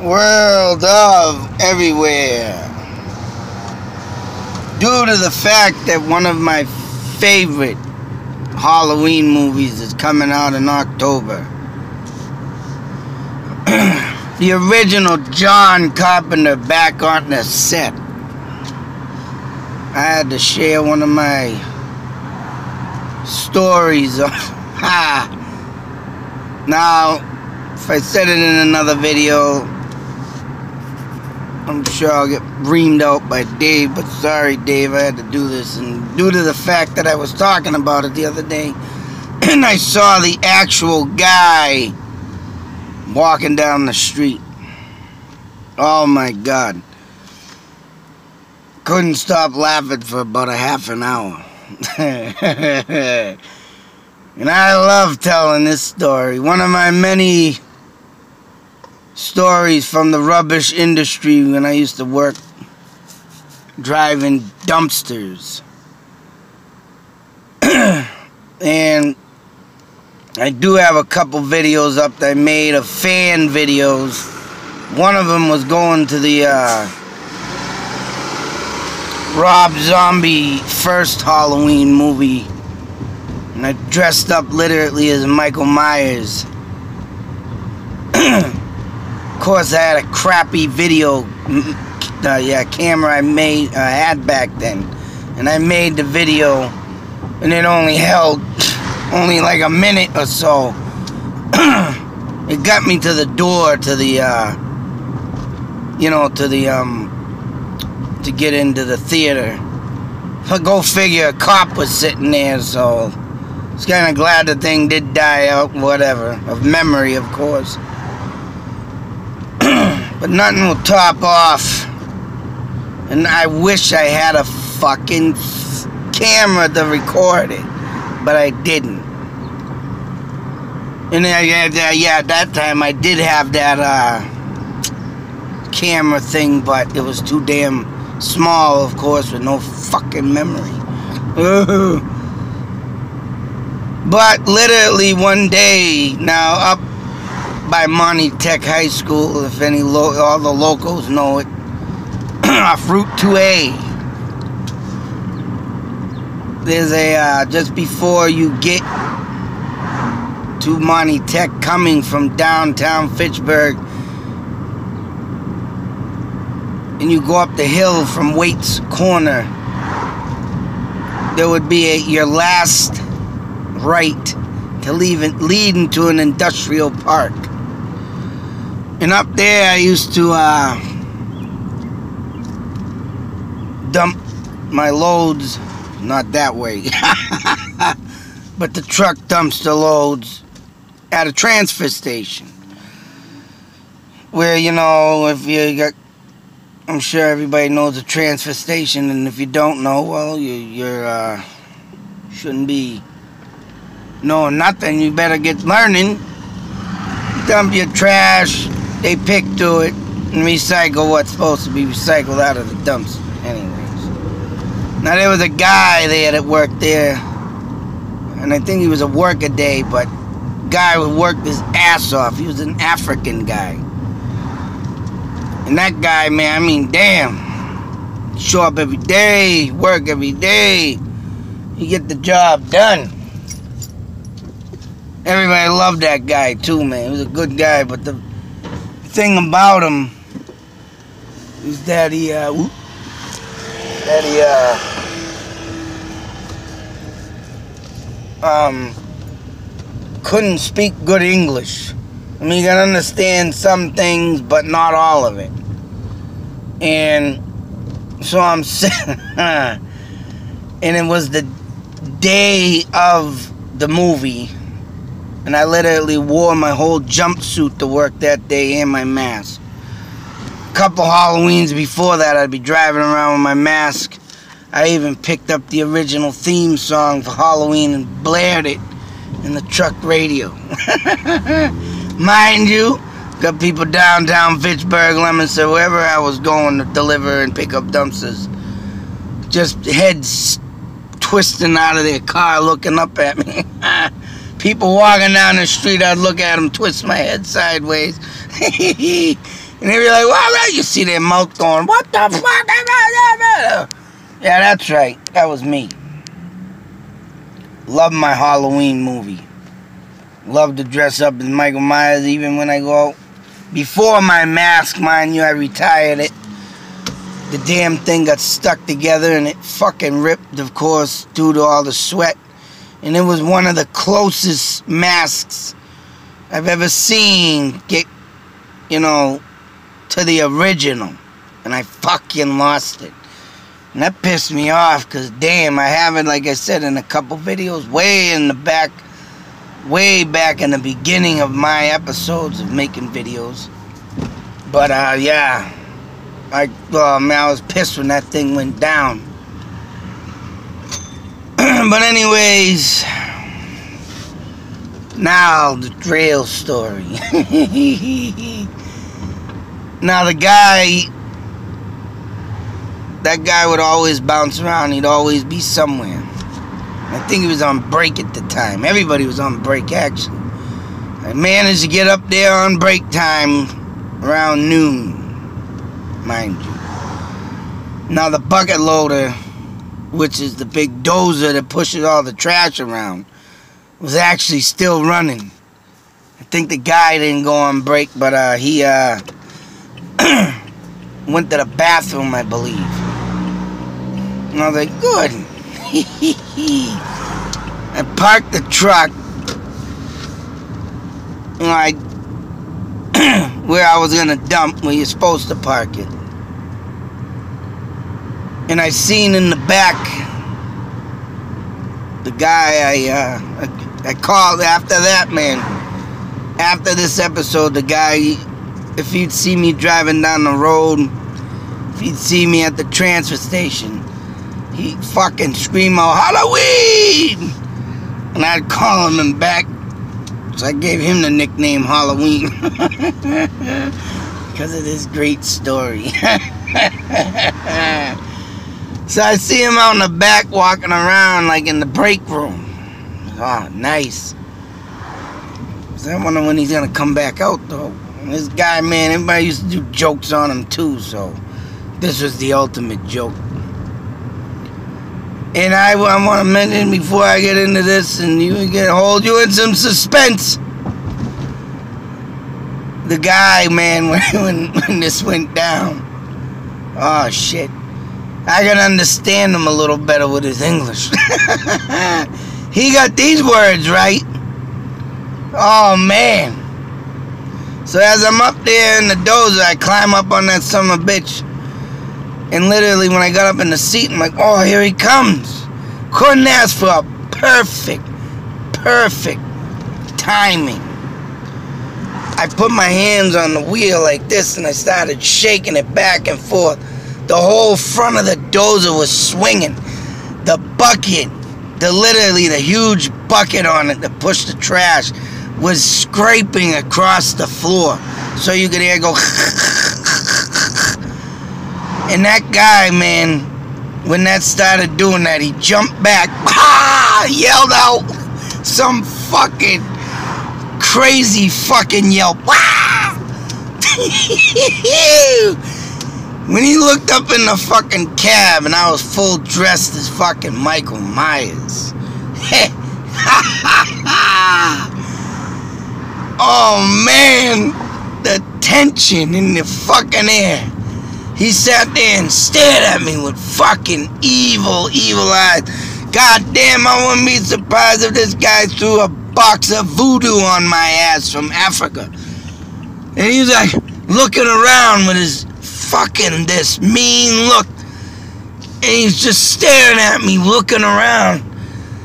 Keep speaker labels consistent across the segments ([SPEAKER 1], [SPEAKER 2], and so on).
[SPEAKER 1] world of everywhere. Due to the fact that one of my favorite Halloween movies is coming out in October. The original John Carpenter back on the set. I had to share one of my stories of Now, if I said it in another video, I'm sure I'll get reamed out by Dave, but sorry Dave, I had to do this. And due to the fact that I was talking about it the other day, and I saw the actual guy walking down the street. Oh my God. Couldn't stop laughing for about a half an hour. And I love telling this story. One of my many stories from the rubbish industry when I used to work driving dumpsters. And I do have a couple videos up that I made of fan videos. One of them was going to the Rob Zombie first Halloween movie. And I dressed up literally as Michael Myers. Of course, I had a crappy video camera I had back then. And I made the video, and it only held like a minute or so. It got me to the door to the, to get into the theater. But go figure, a cop was sitting there, so I was kind of glad the thing did die out, whatever, of memory, of course. But nothing will top off. And I wish I had a fucking camera to record it, but I didn't. And at that time I did have that camera thing, but it was too damn small, of course, with no fucking memory. But literally one day, now up by Monty Tech High School, if all the locals know it, off Route 2A. There's a, just before you get to Monty Tech coming from downtown Fitchburg, and you go up the hill from Waits Corner, there would be your last right to lead into an industrial park. And up there I used to dump my loads, not that way, but the truck dumps the loads at a transfer station. Where, you know, if you got, I'm sure everybody knows a transfer station, and if you don't know, well, you're shouldn't be knowing nothing. You better get learning. Dump your trash, they pick to it, and recycle what's supposed to be recycled out of the dumps. Anyways, now there was a guy there that worked there, and I think he was a workaday, but guy would work his ass off. He was an African guy. And that guy, man, I mean, damn. Show up every day, work every day. You get the job done. Everybody loved that guy too, man. He was a good guy, but the thing about him is that he, couldn't speak good English. I mean, you can understand some things, but not all of it. And so I'm saying, and it was the day of the movie, and I literally wore my whole jumpsuit to work that day and my mask. A couple Halloweens before that, I'd be driving around with my mask. I even picked up the original theme song for Halloween and blared it in the truck radio. Mind you, got people downtown Fitchburg, Leominster, wherever I was going to deliver and pick up dumpsters, just heads twisting out of their car looking up at me. People walking down the street, I'd look at them, twist my head sideways. And they be like, well, you see their mouth going, what the fuck? Yeah, that's right. That was me. Love my Halloween movie. Love to dress up as Michael Myers even when I go out. Before my mask, mind you, I retired it. The damn thing got stuck together and it fucking ripped, of course, due to all the sweat. And it was one of the closest masks I've ever seen get, you know, to the original. And I fucking lost it. And that pissed me off because, damn, I have it, like I said, in a couple videos way in the back, way back in the beginning of my episodes of making videos. But, yeah. Man, I was pissed when that thing went down. But anyways, now the real story. Now that guy would always bounce around. He'd always be somewhere. I think he was on break at the time. Everybody was on break, actually. I managed to get up there on break time around noon, mind you. Now the bucket loader, which is the big dozer that pushes all the trash around, was actually still running. I think the guy didn't go on break, but he went to the bathroom, I believe. And I was like, good. I parked the truck, you know, where I was gonna dump, where you're supposed to park it. And I seen in the back the guy I called after that, man. After this episode, the guy, if he'd see me driving down the road, if he'd see me at the transfer station, he'd fucking scream out, Halloween! And I'd call him back. So I gave him the nickname Halloween. Because of this great story. So I see him out in the back walking around like in the break room. Oh, nice. So I wonder when he's going to come back out, though. This guy, man, everybody used to do jokes on him, too. So this was the ultimate joke. And I want to mention before I get into this and hold you in some suspense. The guy, man, when this went down. Oh, shit. I can understand him a little better with his English. He got these words right. Oh, man. So as I'm up there in the dozer, I climb up on that son of a bitch. And literally, when I got up in the seat, I'm like, oh, here he comes. Couldn't ask for a perfect timing. I put my hands on the wheel like this, and I started shaking it back and forth. The whole front of the dozer was swinging. The bucket, literally the huge bucket on it that pushed the trash, was scraping across the floor. So you could hear it go. And that guy, man, when that started doing that, he jumped back, yelled out some fucking crazy fucking yelp. When he looked up in the fucking cab and I was full dressed as fucking Michael Myers. Oh man, the tension in the fucking air. He sat there and stared at me with fucking evil eyes. God damn, I wouldn't be surprised if this guy threw a box of voodoo on my ass from Africa. And he was like looking around with his fucking this mean look. And he's just staring at me, looking around.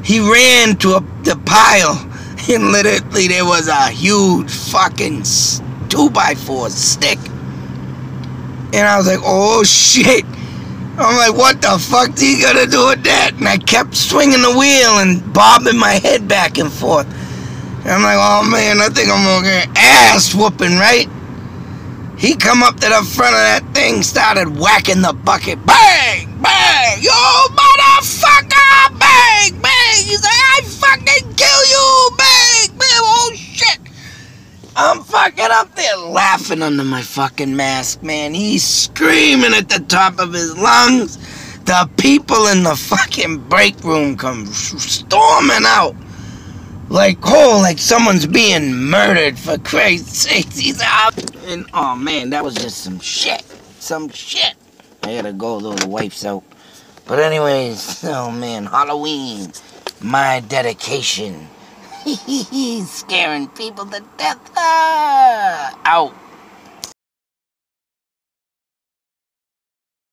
[SPEAKER 1] He ran to the pile, and literally there was a huge fucking 2x4 stick. And I was like, oh shit. I'm like, what the fuck's he gonna do with that? And I kept swinging the wheel and bobbing my head back and forth. And I'm like, oh man, I think I'm gonna get ass whooping, right? He come up to the front of that thing, started whacking the bucket. Bang! Bang! Yo, motherfucker! Bang! Bang! He's like, I fucking kill you! Bang! Bang! Oh shit! I'm fucking up there laughing under my fucking mask, man. He's screaming at the top of his lungs. The people in the fucking break room come storming out. Like someone's being murdered, for Christ's sake. He's out. And, oh, man, that was just some shit. Some shit. I gotta go, though, the wife's out. But anyways, oh, man, Halloween. My dedication. Scaring people to death. Out.